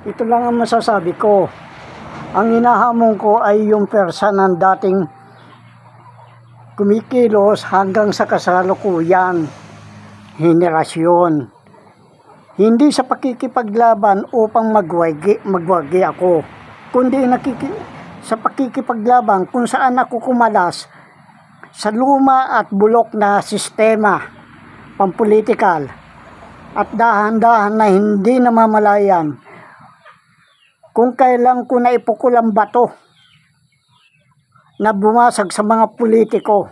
Ito lang ang masasabi ko. Ang hinahamon ko ay yung persa ng dating kumikilos hanggang sa kasalukuyan, henerasyon. Hindi sa pakikipaglaban upang magwagi ako, kundi sa pakikipaglaban kung saan ako kumalas sa luma at bulok na sistema pampolitikal at dahan-dahan na hindi namamalayan kung kailan ko naipukol ang bato na bumasag sa mga politiko,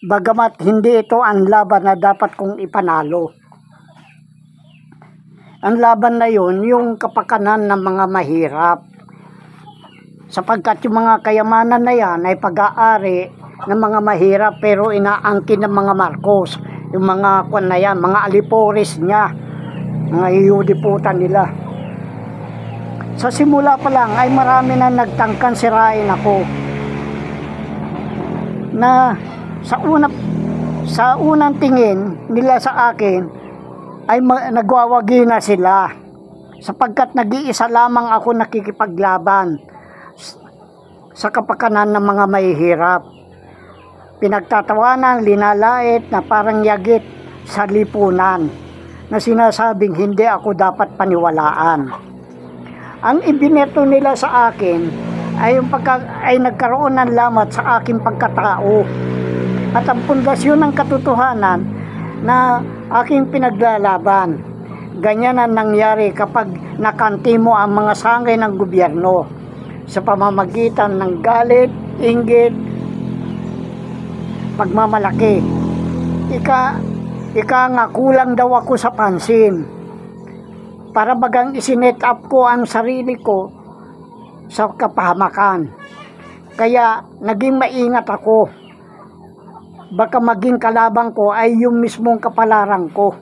bagamat hindi ito ang laban na dapat kong ipanalo. Ang laban na yun, yung kapakanan ng mga mahirap. Sapagkat yung mga kayamanan na yan ay pag-aari ng mga mahirap pero inaangkin ng mga Marcos. Yung mga kwan na yan, mga alipores niya, mga iudiputan nila. Sa simula pa lang ay marami na nagtangkan sirain ako. Na sa unang tingin nila sa akin ay nagwawagi na sila sapagkat nag-iisa lamang ako nakikipaglaban sa kapakanan ng mga mahihirap. Pinagtatawanan, linalait na parang yagit sa lipunan na sinasabing hindi ako dapat paniwalaan. Ang ibineto nila sa akin ay nagkaroon ng lamat sa aking pagkatao at ang pundasyon ng katotohanan na aking pinaglalaban. Ganyan ang nangyari kapag nakanti mo ang mga sangay ng gobyerno sa pamamagitan ng galit, inggit, pagmamalaki. Ika nga kulang daw ako sa pansin. Para bagang isinet up ko ang sarili ko sa kapahamakan. Kaya naging maingat ako. Baka maging kalabang ko ay yung mismong kapalaran ko.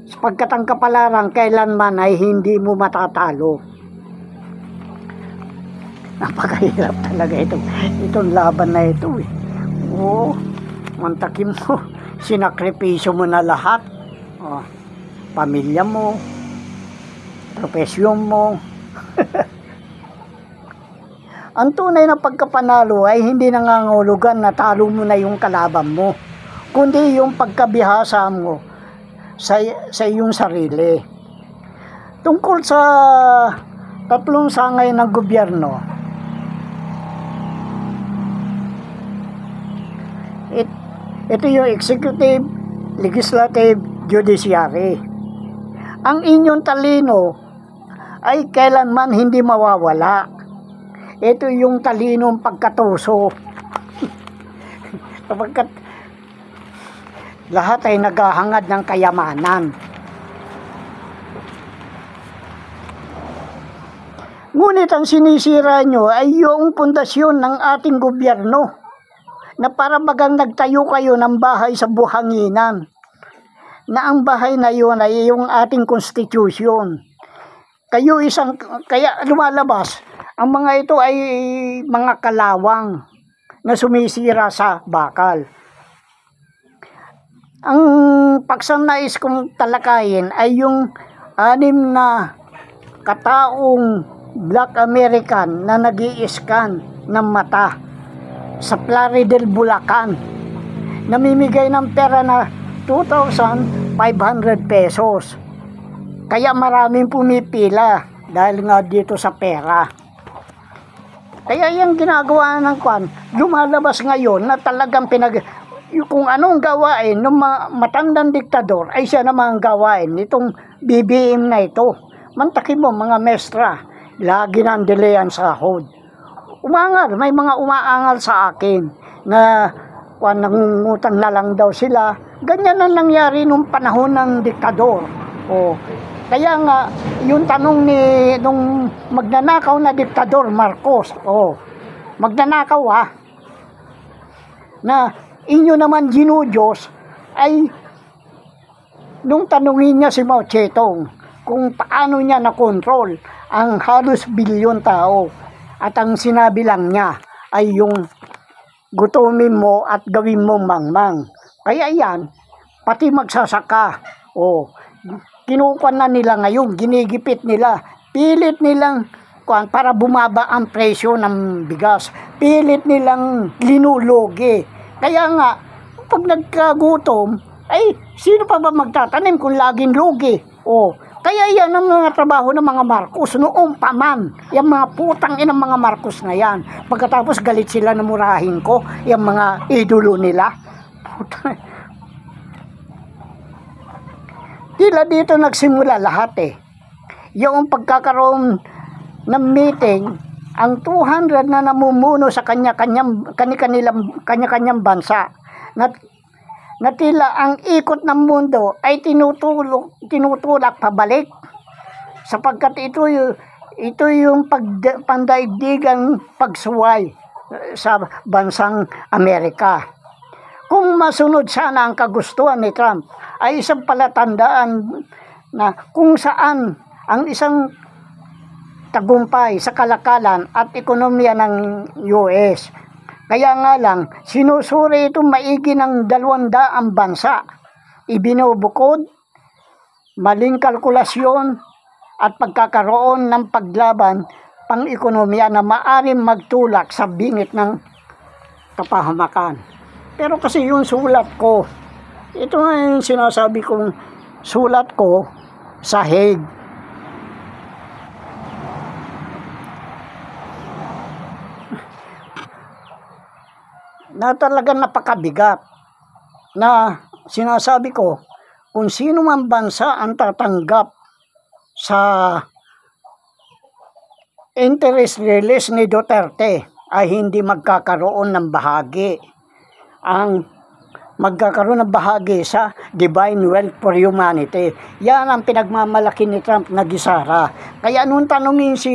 Sapagkat ang kapalaran kailanman ay hindi mo matatalo. Napakahirap talaga itong laban na ito eh. Oo, mantakin mo, sinakripisyo mo na lahat. Oh, pamilya mo, profesyon mo. Ang tunay na pagkapanalo ay hindi nangangahulugan na talo mo na yung kalaban mo, kundi yung pagkabihasa mo sa iyong sarili. Tungkol sa tatlong sangay ng gobyerno, ito yung executive, legislative, judiciary. Ang inyong talino ay kailanman hindi mawawala. Ito yung talinong pagkatuso. Sapagkat lahat ay naghahangad ng kayamanan. Ngunit ang sinisira nyo ay yung pundasyon ng ating gobyerno na para bagang nagtayo kayo ng bahay sa buhanginan. Na ang bahay na yun ay yung ating konstitusyon. Kaya lumalabas, ang mga ito ay mga kalawang na sumisira sa bakal. Ang pagsannais kong talakayin ay yung 6 na kataong Black American na nag-i-scan ng mata sa Plaridel, Bulacan. Namimigay ng pera na 2,500 pesos. Kaya maraming pumipila dahil nga dito sa pera. Kaya yung ginagawa ng kwan, lumalabas ngayon na talagang kung anong gawain ng matandang diktador ay siya naman gawain nitong BBM na ito. Mantakin mo mga mestra, lagi nang delay ang sahod. Umangal, may mga umaangal sa akin na nangungutang na lang daw sila. Ganyan ang nangyari nung panahon ng diktador. O, kaya nga, yung tanong nung magnanakaw na diktador Marcos, magnanakaw na inyo naman ginudyos, ay nung tanungin niya si Mao Zedong kung paano niya nakontrol ang halos bilyon tao, at ang sinabi lang niya ay yung gutumin mo at gawin mo mangmang. Kaya yan, pati magsasaka, kinukuha na nila ngayon, ginigipit nila pilit nilang para bumaba ang presyo ng bigas. Pilit nilang linulugi. Kaya nga, pag nagkagutom, ay sino pa ba magtatanim kung laging lugi? Kaya yan ang mga trabaho ng mga Marcos noong pa man. Yung mga putang inang mga Marcos na yan. Pagkatapos galit sila na murahin ko, yung mga idolo nila. Tila dito nagsimula lahat eh. Yung pagkakaroon ng meeting, ang 200 na namumuno sa kanya-kanyang bansa na tila ang ikot ng mundo ay tinutulak pabalik, sapagkat ito yung pandaigdigang pagsuway sa bansang Amerika. Kung masunod sana ang kagustuhan ni Trump, ay isang palatandaan na kung saan ang isang tagumpay sa kalakalan at ekonomiya ng US. Kaya nga lang, sinusuri itong maigi ng 200 bansa. Ibinubukod, maling kalkulasyon at pagkakaroon ng paglaban pang-ekonomiya na maaring magtulak sa bingit ng kapahamakan. Pero kasi yung sulat ko, ito nga yung sinasabi kong sulat ko sa Hague. Na talagang napakabigat na sinasabi ko, kung sino man bansa ang tatanggap sa interest release ni Duterte ay hindi magkakaroon ng bahagi. Ang magkakaroon ng bahagi sa Divine Wealth for Humanity. Yan ang pinagmamalaki ni Trump na gisara. Kaya nung tanungin si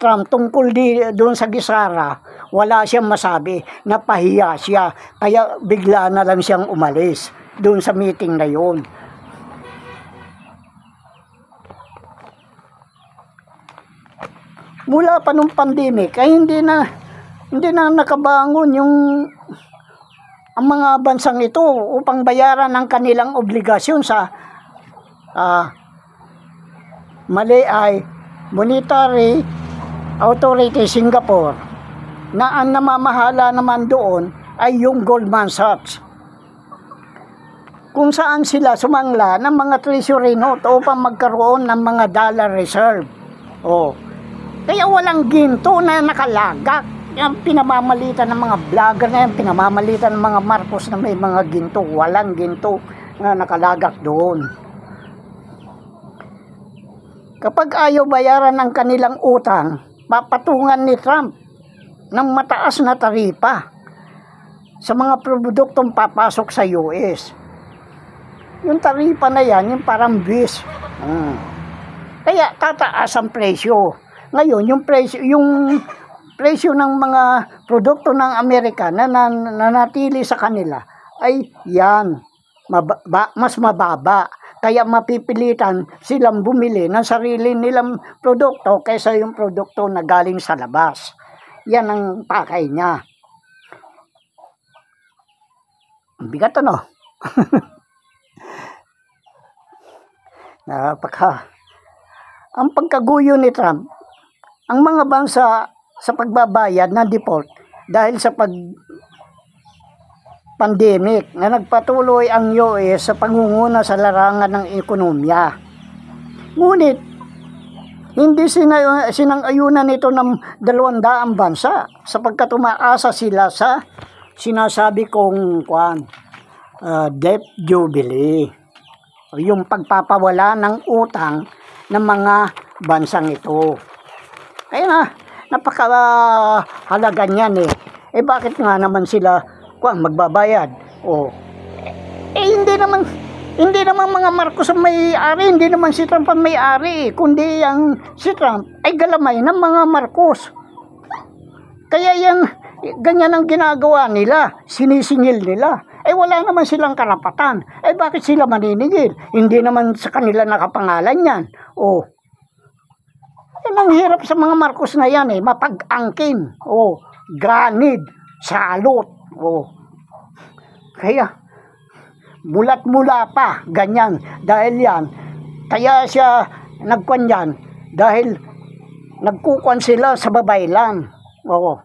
Trump tungkol doon sa gisara, wala siyang masabi, napahiya siya. Kaya bigla na lang siyang umalis doon sa meeting na yun. Mula pa nung pandemic ay hindi na nakabangon ang mga bansang ito upang bayaran ang kanilang obligasyon sa Monetary Authority Singapore, na ang namamahala naman doon ay yung Goldman Sachs, kung saan sila sumangla ng mga treasury note upang magkaroon ng mga dollar reserve. Kaya walang ginto na nakalagak. Yung pinamamalitan ng mga vlogger na yan, pinamamalitan ng mga Marcos na may mga ginto. Walang ginto na nakalagak doon. Kapag ayaw bayaran ng kanilang utang, papatungan ni Trump ng mataas na taripa sa mga produktong papasok sa US. Yung taripa na yan, yung parang bis. Kaya tataas ang presyo. Ngayon, yung presyo ng mga produkto ng Amerika na nanatili sa kanila ay yan, mas mababa. Kaya mapipilitan silang bumili ng sarili nilang produkto kaysa yung produkto na galing sa labas. Yan ang pakay niya. Bigat ano? Ang pagkaguyo ni Trump, ang mga bansa sa pagbabayad ng default dahil sa pandemic na nagpatuloy ang US sa pangunguna sa larangan ng ekonomiya. Ngunit, hindi sinang-ayunan nito ng 200 bansa sapagkat umaasa sila sa sinasabi kong debt jubilee, yung pagpapawala ng utang ng mga bansang ito. Kaya napakahalaga niyan eh. Bakit nga naman sila magbabayad? Hindi naman mga Marcos ang may-ari, hindi naman si Trump ang may-ari, kundi si Trump ay galamay ng mga Marcos. Kaya ganyan ang ginagawa nila, sinisingil nila. Wala naman silang karapatan. Bakit sila maniningil? Hindi naman sa kanila nakapangalan yan. Ang hirap sa mga Marcos na yan mapag-angkin. Ganid, salot. Kaya, mulat-mula pa, ganyan. Dahil yan, kaya siya nagkwan yan, Dahil nagkukuan sila sa babaylan. Oo.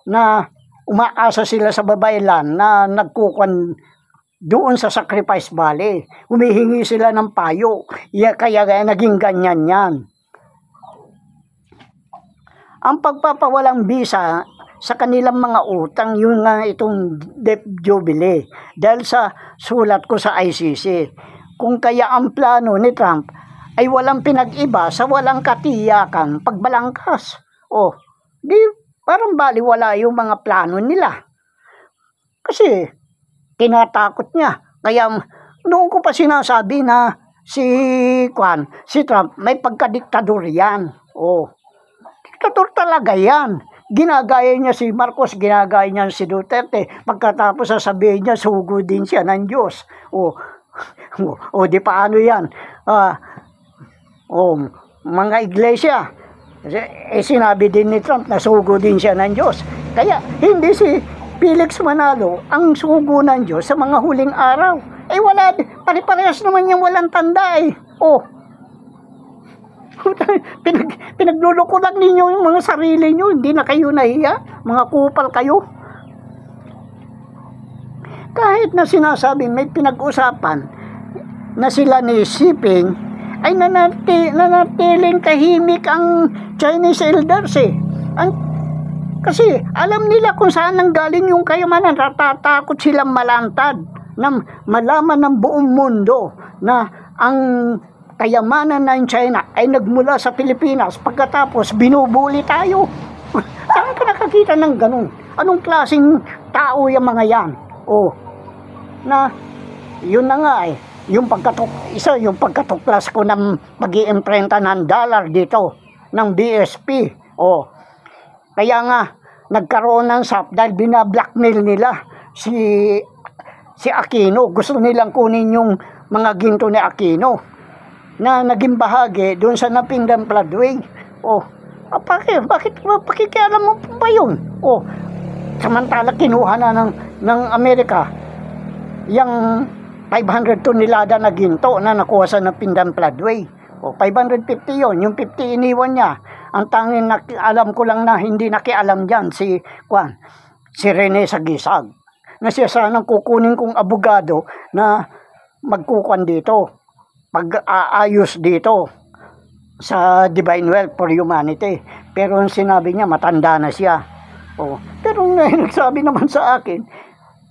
Na umaasa sila sa babaylan na nagkukuan doon sa Sacrifice Valley. Humihingi sila ng payo. Kaya naging ganyan yan. Ang pagpapawalang bisa sa kanilang mga utang, yun nga itong debt jubilee. Dahil sa sulat ko sa ICC, kung kaya ang plano ni Trump ay walang pinag-iba sa walang katiyakan pagbalangkas. O, di parang baliwala yung mga plano nila. Kasi tinatakot niya. Kaya noon ko pa sinasabi na si Trump may pagkadiktador yan. O, diktator talaga yan. Ginagaya niya si Marcos, ginagaya niya si Duterte. Pagkatapos sasabihin niya, sugo din siya ng Diyos. O di paano yan? Mga iglesia, sinabi din ni Trump na sugo din siya ng Diyos. Kaya hindi si Felix Manalo ang sugo ng Diyos sa mga huling araw. Wala, pare-parehas naman yung walang tanda Pinagluloko lang ninyo yung mga sarili nyo, hindi na kayo nahiya, mga kupal kayo. Kahit na sinasabi may pinag-usapan na sila ni Xi Jinping, ay nanatiling tahimik ang Chinese elders kasi alam nila kung saan nanggaling yung kayamanan. Natatakot silang malantad na malaman ng buong mundo na ang kayamanan ng China ay nagmula sa Pilipinas, pagkatapos binubuli tayo. Saan ka nakakita ng ganun? Anong klaseng tao yung mga yan? Na yun na nga yung pagkatuklas ko ng pag-iimprenta ng dollar dito ng BSP. Kaya nga nagkaroon ng SAP dahil binablackmail nila si Aquino. Gusto nilang kunin yung mga ginto ni Aquino na naging bahagi doon sa Napinggan Floodway. Bakit pakikialam mo pa yun? Samantala kinuha na ng Amerika yung 500 tonelada na ginto na nakuha sa Napinggan Floodway. 550 yon, yung 50 iniwan niya. Ang tanging alam ko lang na hindi nakialam dyan si Rene Sagisag, na siya sanang kukunin kong abogado na magkukuan dito, pag-aayos dito sa Divine Wealth for Humanity. Pero ang sinabi niya, matanda na siya. Pero nagsabi naman sa akin,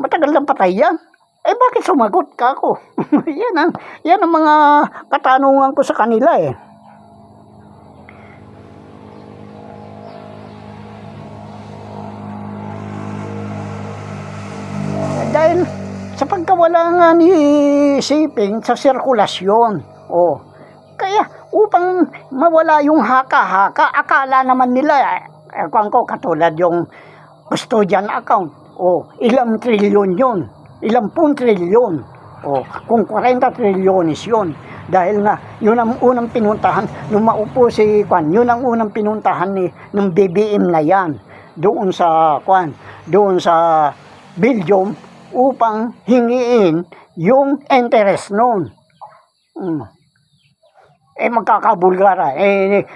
matagal lang patay yan. Bakit sumagot ka ako? yan ang mga katanungan ko sa kanila Dahil sa pagkawala nga ni Xi Jinping sa sirkulasyon. Kaya upang mawala yung haka-haka, akala naman nila, katulad yung custodian account, ilang trilyon yun, ilang trilyon, kung 40 trilyones yun. Dahil nga, yun ang unang pinuntahan, nung maupo si yun ang unang pinuntahan ng BBM na yan, doon sa Belgium, upang hingiin yung interest noon. Magkakabulgara.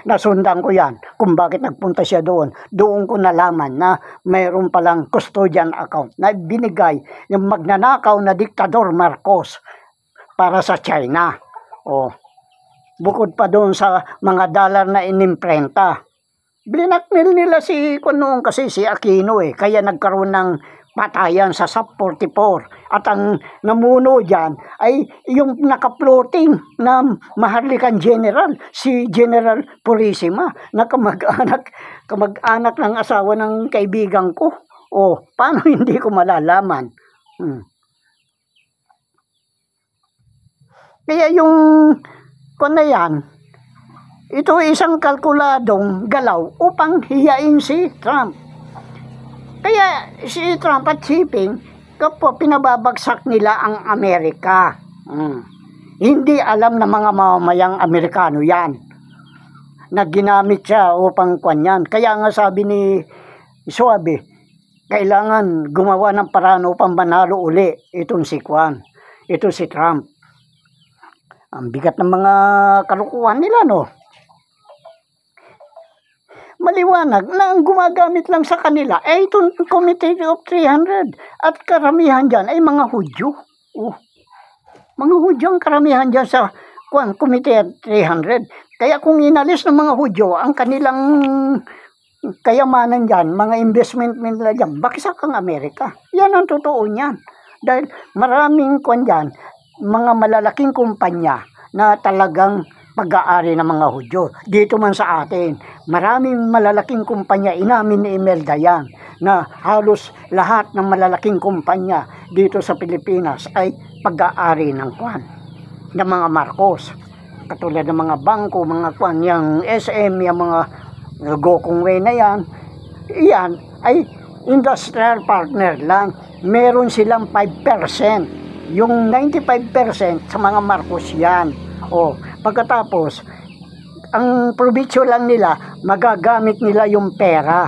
Nasundan ko yan kung bakit nagpunta siya doon. Doon ko nalaman na mayroon palang custodian account na binigay yung magnanakaw na diktador Marcos para sa China. Bukod pa doon sa mga dollar na inimprenta. Blinakmail nila noon kasi si Aquino kaya nagkaroon ng patayan sa SAP 44. At ang namuno dyan ay yung naka-floating na Maharlikan General, si General Purisima, na kamag-anak ng asawa ng kaibigan ko. Paano hindi ko malalaman? Kaya yung yan, ito isang kalkuladong galaw upang hiyain si Trump. Kaya si Trump at Xi Jinping, kapwa pinababagsak nila ang Amerika. Hindi alam ng mga mamamayang Amerikano yan, na ginamit siya upang yan. Kaya nga sabi ni Suabe, kailangan gumawa ng paraan upang manalo uli itong ito si Trump. Ang bigat ng mga kalukuhan nila, no? maliwanag na ang gumagamit lang sa kanila ay itong Committee of 300 at karamihan dyan ay mga Hudyo. Mga Hudyo ang karamihan dyan sa Committee of 300. Kaya kung inalis ng mga Hudyo ang kanilang kayamanan dyan, mga investment nila dyan, bakit kang Amerika? Yan ang totoo niyan. Dahil maraming dyan, mga malalaking kumpanya na talagang pag-aari ng mga Hudyo. Dito man sa atin, maraming malalaking kumpanya, inamin ni Imelda yan, na halos lahat ng malalaking kumpanya dito sa Pilipinas ay pag-aari ng mga Marcos. Katulad ng mga bangko, mga yung SM, yung mga Gokong Way na yan, iyan ay industrial partner lang. Meron silang 5%. Yung 95% sa mga Marcos yan. Pagkatapos, ang probitsyo lang nila, magagamit nila yung pera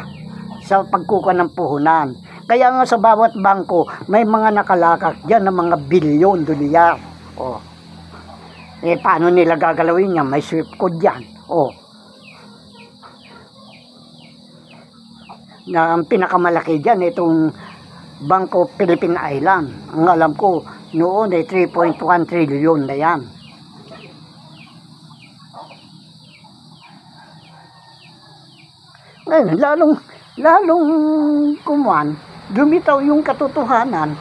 sa pagkuha ng puhunan. Kaya nga sa bawat bangko, may mga nakalakak dyan ng mga bilyon dolyar. Paano nila gagalawin yan? May swift code yan. Na ang pinakamalaki dyan, itong Bangko Philippine Island. Ang alam ko, noon ay 3.1 trillion na yan. Ngayon, lalong lumitaw yung katotohanan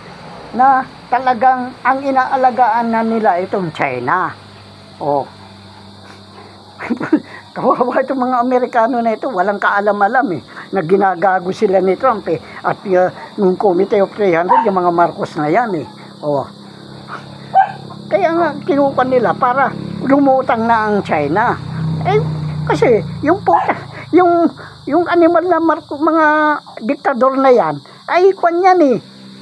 na talagang ang inaalagaan na nila itong China. Kawawa itong mga Amerikano na ito, walang kaalam-alam na ginagago sila ni Trump at yung Committee of 300, yung mga Marcos na yan Kaya nga kinukuha nila para lumutang na ang China. Kasi yung animal na mga diktador na yan ay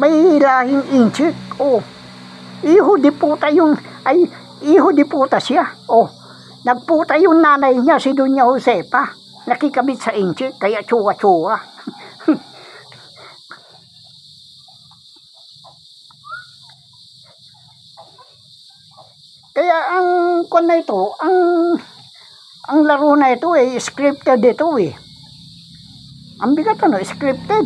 may lahing inchik. Iho di puta siya. Nagputa yung nanay niya, si Doña Josepa. Nakikabit sa inchik, kaya tsuwa-tsuwa. Kaya ang ang laro na ito scripted ito Ang bigat scripted.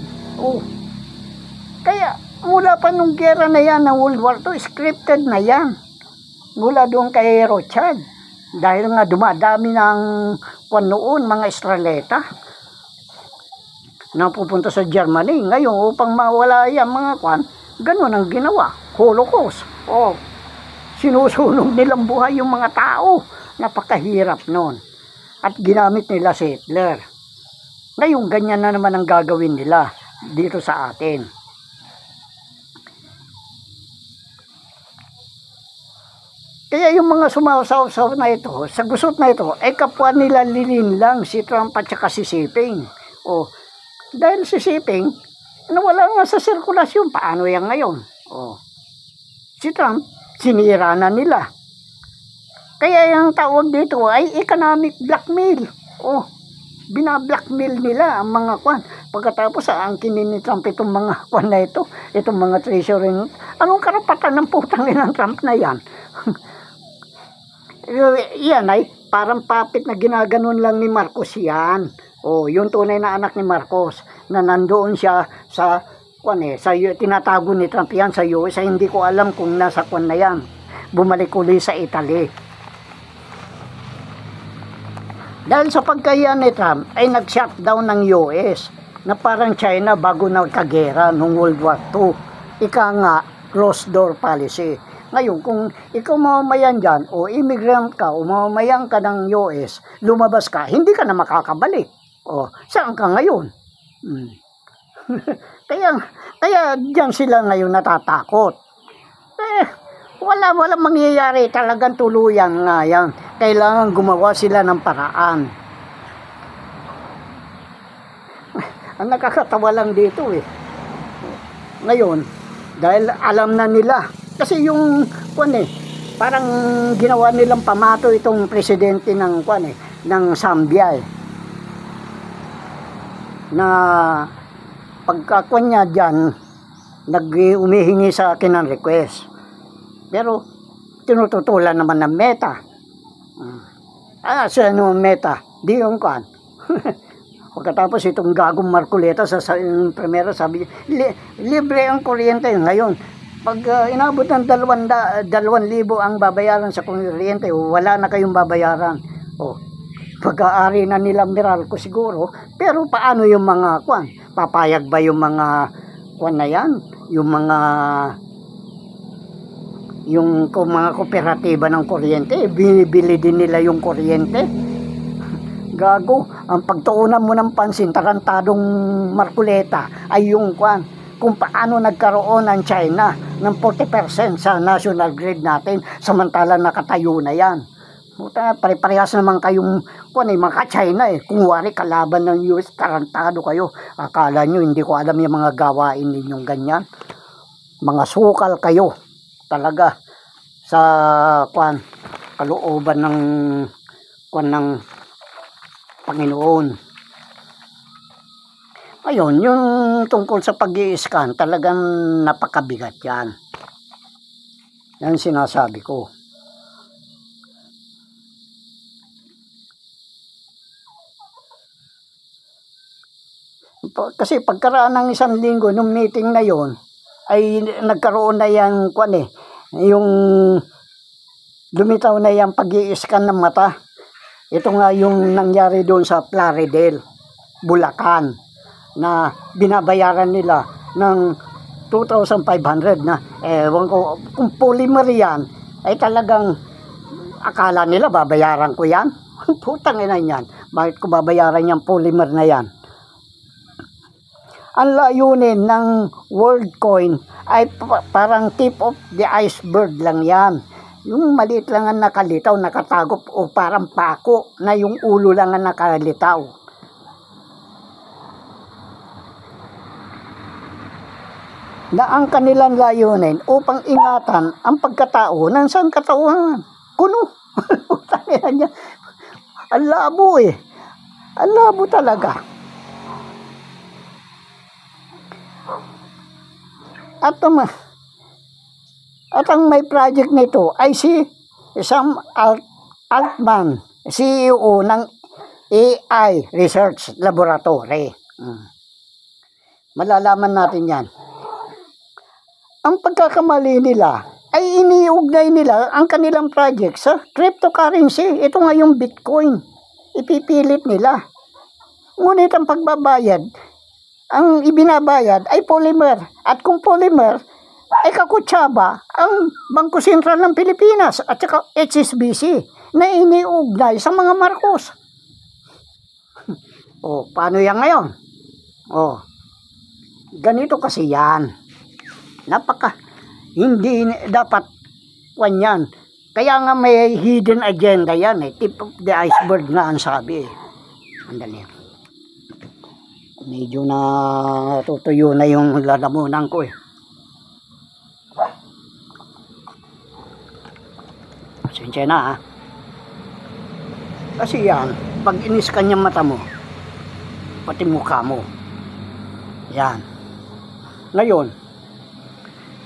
Kaya mula pa nung gera na yan ng World War II, scripted na yan. Mula doon kay Rothschild. Dahil nga dumadami ng noon, mga Israelita na pupunta sa Germany. Ngayon, upang mawala yan mga ganun ang ginawa. Holocaust. Sinusunog nilang buhay yung mga tao. Napakahirap noon. At ginamit nila si Hitler. Ngayon, ganyan na naman ang gagawin nila dito sa atin. Kaya yung mga sumasaw-saw na ito, sa gusot na ito, ay kapwa nila lilin lang si Trump at saka si Xi Jinping. Dahil si Xi Jinping, nawala nga sa sirkulasyon. Paano yan ngayon? Si Trump, sinira na nila. Kaya yung tawag dito ay economic blackmail. Binablackmail nila ang mga Pagkatapos angkinin ni Trump itong mga na ito, itong mga treasury. Anong karapatan ng putang ng Trump na yan? Yan ay parang puppet na ginaganon lang ni Marcos yan. Yung tunay na anak ni Marcos na nandoon siya sa tinatago ni Trump yan sa US. Hindi ko alam kung nasa na yan. Bumalik uli sa Italy. Dahil sa pagkaya ni Trump ay nag-shutdown ng US na parang China bago nagkagera noong World War II. Ika nga, closed door policy. Ngayon, kung ikaw mamamayan dyan, immigrant ka, mamamayan ka ng US, lumabas ka, hindi ka na makakabalik. Saan ka ngayon? Kaya dyan sila ngayon natatakot. Wala mangyayari, talagang tuluyan nga yan. Kailangan gumawa sila ng paraan. Ang nakakatawa lang dito Ngayon, dahil alam na nila, kasi yung parang ginawa nilang pamato itong presidente ng ng Zambia na pagka niya diyan umihingi sa akin ng request. Pero tinututulan naman ng Meta. Meta? Di yung Pagkatapos itong gagong Marcoleta yung primero sabi niya, libre ang kuryente ngayon. Pag inabot ng 2,000 ang babayaran sa kuryente, wala na kayong babayaran. Pag-aari na nila Meralco siguro, pero paano yung mga kwan? Papayag ba yung mga kwan na yan? Yung mga mga kooperatiba ng kuryente, binibili din nila yung kuryente. Gago, ang pagtuunan mo ng pansin, tarantadong Marcoleta ay yung kwan, kung paano nagkaroon ng China ng 40% sa national grid natin, samantalang nakatayo na yan. Pare-parehas naman kayong mga China Kung wari kalaban ng US, tarantado kayo. Akala nyo hindi ko alam yung mga gawain ninyong ganyan. Mga sukal kayo talaga sa kalooban ng ng Panginoon. Ayun, yung tungkol sa pag-i-scan, talagang napakabigat yan. Yan sinasabi ko. Kasi pagkaraan ng 1 linggo nung meeting na yon ay nagkaroon na yung yung lumitaw na yung pag-i-scan ng mata. Ito nga yung nangyari doon sa Plaridel, Bulacan, na binabayaran nila ng 2,500 na ewan ko kung polymer yan ay talagang akala nila babayaran ko yan. Putang ina yan, bakit ko babayaran yung polymer na yan? Ang layunin ng WorldCoin ay parang tip of the iceberg lang yan. Yung maliit lang ang nakalitaw, nakatagop o parang pako na yung ulo lang ang nakalitaw. Na ang kanilang layunin upang ingatan ang pagkatao ng saan katawan. Kuno. Ang labo Ang labo talaga. At ang may project nito ay si Sam Altman, CEO ng AI Research Laboratory. Malalaman natin yan. Ang pagkakamali nila ay iniugnay nila ang kanilang project sa cryptocurrency. Ito nga yung Bitcoin. Ipipilit nila. Ngunit ang pagbabayad, ang ibinabayad ay polymer. At kung polymer ay kakutsaba ang Bangko Sentral ng Pilipinas at saka HSBC na iniugnay sa mga Marcos. Paano yan ngayon? Ganito kasi yan. Hindi dapat yan. Kaya nga may hidden agenda yan Tip of the iceberg nga ang sabi Andali. Medyo na tutuyo na yung lalamunan ko Pasensya na Kasi yan, pag iniskan yung mata mo, pati mukha mo. Yan. Ngayon,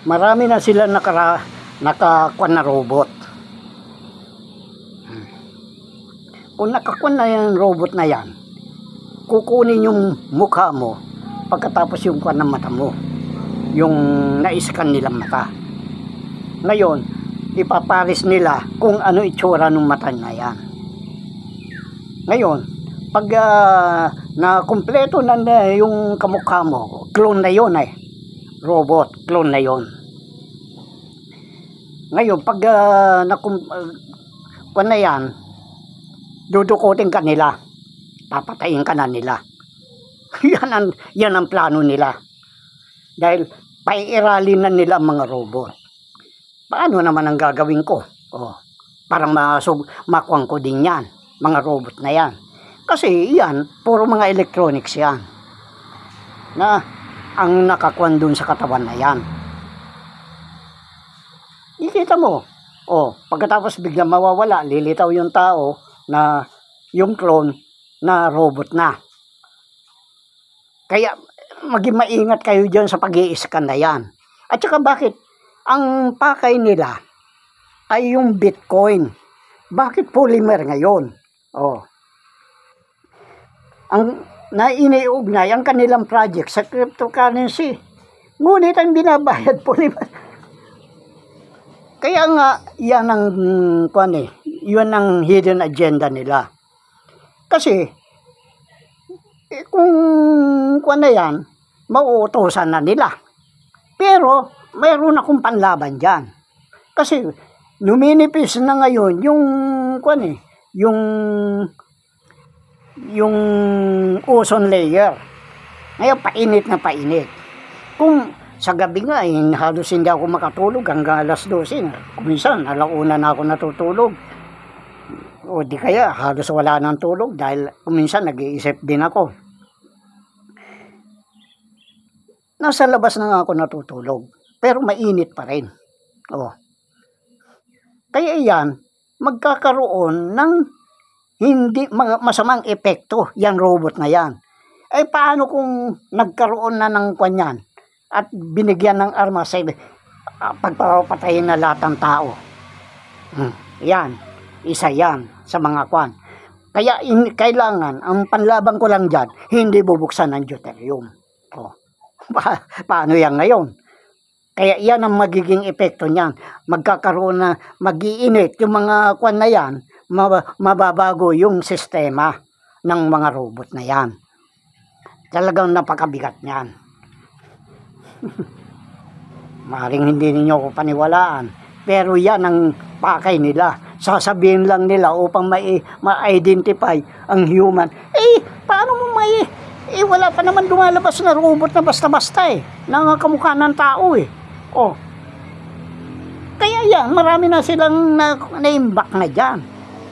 marami na sila nakakuan na robot. Kung nakakuan na yung robot na yan, kukunin yung mukha mo pagkatapos yung kuan ng mata mo, yung na-scan nilang mata. Ngayon, ipaparis nila kung ano itsura ng mata na yan. Ngayon, pag na kumpleto na yung kamukha mo, clone na yun robot, clone na yun. Ngayon, pag kuan na yan, dudukutin ka nila. Papatayin ka na nila. yan ang plano nila. Dahil paiiralin na nila ang mga robot. Paano naman ang gagawin ko? Parang makuang ko din yan. Mga robot na yan. Kasi yan, puro mga electronics yan. Na ang nakakuan dun sa katawan na yan. Ikita mo. Pagkatapos biglang mawawala, lilitaw yung tao na yung clone na robot na. Kaya maging maingat kayo dyan sa pag-i-scan na yan. At saka bakit ang pakay nila ay yung Bitcoin? Bakit polymer ngayon? na iniugnay ang kanilang project sa cryptocurrency. Ngunit ang binabayad Polymer. Kaya nga, yan ang yun ang hidden agenda nila. Kasi, kung na yan, mauutosan na nila. Pero, mayroon akong panlaban dyan. Kasi, numinipis na ngayon yung ozone layer. Ngayon, painit na painit. Kung sa gabi nga, halos hindi ako makatulog hanggang alas 12. Minsan, alauna na ako natutulog. O di kaya, halos wala nang tulog dahil minsan nag-iisip din ako. Nasa labas na nga ako natutulog, pero mainit pa rin. Kaya yan, magkakaroon ng hindi masamang epekto yan robot na yan. Paano kung nagkaroon na ng kanyan at binigyan ng armas sa pagpapatayin na lahat ng tao? Yan, isa yan sa mga kwan. Kaya kailangan, ang panlaban ko lang dyan, hindi bubuksan ng deuterium. Paano yan ngayon? Kaya yan ang magiging epekto niyan. Magkakaroon na, mag-iinit yung mga kwan na yan, mababago yung sistema ng mga robot na yan. Talagang napakabigat niyan. Maring hindi ninyo ko paniwalaan, pero yan ang pakay nila. Sasabihin lang nila upang ma-identify ang human. Paano mo wala pa naman lumalabas na robot na basta-basta nangakamukha ng tao Kaya yan, marami na silang naimbak na dyan.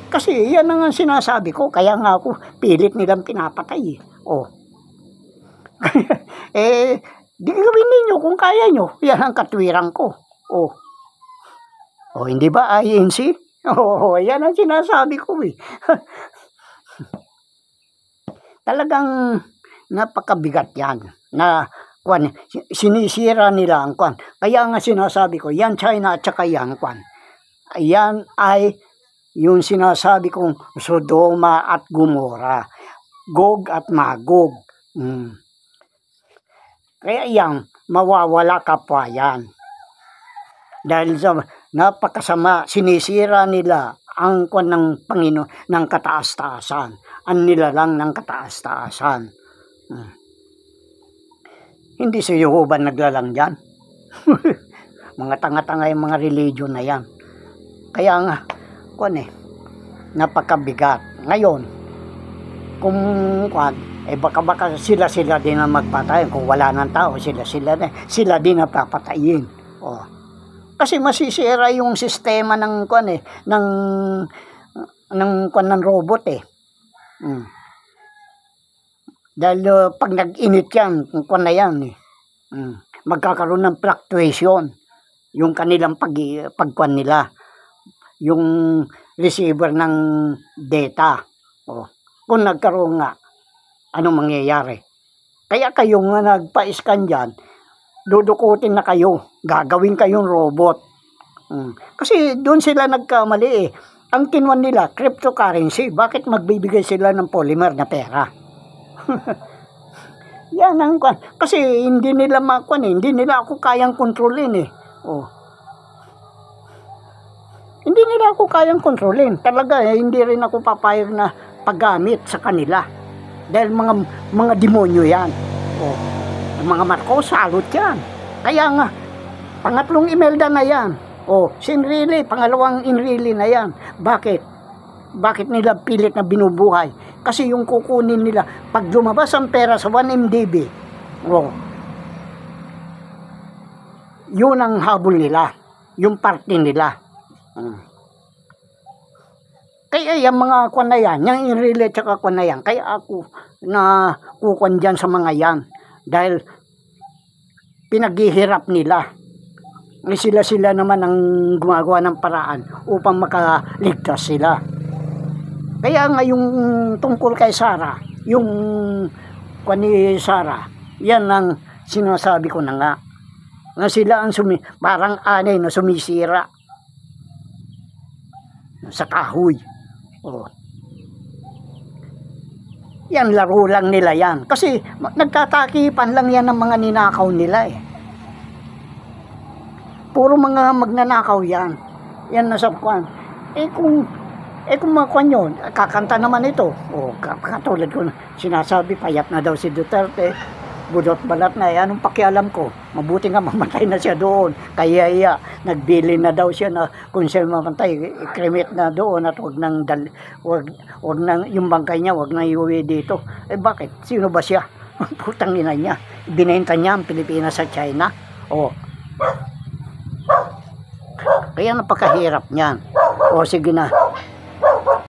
Kasi yan ang sinasabi ko, kaya nga ako pilit nilang pinapatay di gawin ninyo kung kaya nyo. Yan ang katwiran ko. Hindi ba INC? Yan ang sinasabi ko Talagang napakabigat yan na sinisira nila ang kwan. Kaya nga sinasabi ko, yan China at saka yan kwan. Yan ay yung sinasabi kong Sodoma at Gomora, Gog at Magog. Kaya yan, mawawala kapwa yan. Dahil sa napakasama, sinisira nila ang kwan ng Panginoon ng kataas-taasan. Ang nilalang ng kataas-taasan. Hindi si Jehovah naglalang dyan. Mga tanga-tanga yung mga religion na yan. Kaya nga, napakabigat. Ngayon, kung baka sila din ang magpatay. Kung wala ng tao, sila din ang papatayin. Kasi masisira yung sistema ng ng robot Dahil pag nag-init yan, magkakaroon ng fluctuation yung kanilang pagkuan nila, yung receiver ng data. Kung nagkaroon nga, anong mangyayari? Kaya kayo nga nagpa-scan dyan, dudukutin na kayo, gagawin kayong robot. Kasi doon sila nagkamali Ang kinuha nila, cryptocurrency. Bakit magbibigay sila ng polymer na pera? Yan ang kwan. Kasi hindi nila makuan hindi nila ako kayang kontrolin Hindi nila ako kayang kontrolin. Talaga hindi rin ako papayag na paggamit sa kanila. Dahil mga demonyo yan. Mga Marcos, salot yan. Kaya nga, pangatlong Imelda na yan. Sinrili, pangalawang Inrili na yan. Bakit? Bakit nila pilit na binubuhay? Kasi yung kukunin nila, pag lumabas ang pera sa 1MDB, yun ang habol nila. Yung party nila. Kaya yung mga kwan na yan, yung Inrili at saka kwan na yan, kaya ako na kukwan dyan sa mga yan. Dahil pinaghihirap nila. Sila naman ang gumagawa ng paraan upang makaligtas sila. Kaya nga yung tungkol kay Sarah, yung kwan ni Sarah, yan ang sinasabi ko na nga. Na sila ang parang anay na sumisira sa kahoy. Yan, laro lang nila yan. Kasi nagtatakipan lang yan ng mga ninakaw nila eh. Puro mga magnanakaw yan. Yan nasa kwan. Kung mga kwan yun, kakanta naman ito. O, katulad ko, sinasabi, payat na daw si Duterte. Budot balat na, anong pakialam ko? Mabuti nga mamatay na siya doon. Kaya nagbili na daw siya na kung siya mamatay, kremit na doon at wag nang yung bangkay niya, wag nang iuwi dito. Bakit? Sino ba siya? Putang ina niya. Binenta niya ang Pilipinas sa China. Kaya napakahirap niyan. Sige na.